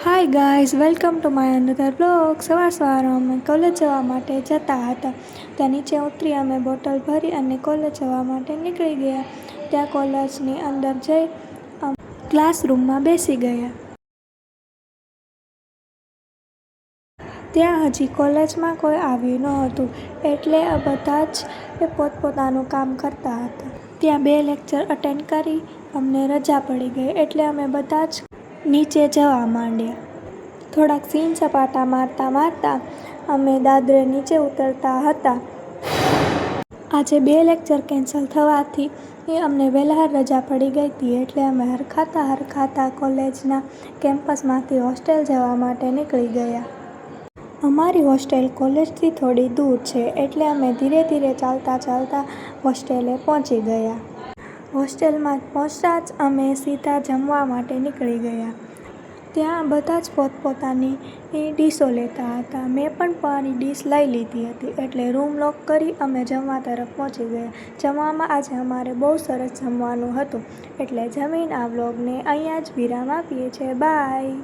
Hi guys, welcome to my another blog. સવારમાં અમે college જવા માટે જતા હતા. ત્યાં નીચે ઉતરી અમે બોટલ ભરી અને કોલેજ જવા માટે નીકળી ગયા. ત્યાં કોલેજની અંદર જઈ ક્લાસરૂમમાં બેસી ગયા. ત્યાં હજી કોલેજમાં કોઈ આવ્યું ન હતું, એટલે બધા જ પોતપોતાનું કામ કરતા હતા. ત્યાં 2 લેક્ચર અટેન્ડ કરી અમને રજા પડી ગઈ, એટલે અમે બધા જ નીચે જવા માંડ્યા. થોડાક સીન સપાટા મારતા મારતા અમે દાદરે નીચે ઉતરતા હતા. આજે 2 લેક્ચર કેન્સલ થવાથી અમને વહેલા રજા પડી ગઈ હતી, એટલે અમે હરખાતા કોલેજના કેમ્પસમાંથી હોસ્ટેલ જવા માટે નીકળી ગયા. અમારી હોસ્ટેલ કોલેજથી થોડી દૂર છે, એટલે અમે ધીરે ધીરે ચાલતા હોસ્ટેલે પહોંચી ગયા. હોસ્ટેલમાં પહોંચતા જ અમે સીધા જમવા માટે નીકળી ગયા. ત્યાં બધા જ પોતપોતાની ડીશો લેતા હતા. મેં પણ મારી ડીશ લઈ લીધી હતી, એટલે રૂમ લોક કરી અમે જમવા તરફ પહોંચી ગયા. જમવામાં આજે અમારે બહુ સરસ જમવાનું હતું, એટલે જમીને આ વ્લોગને અહીંયા જ વિરામ આપીએ છીએ. બાય.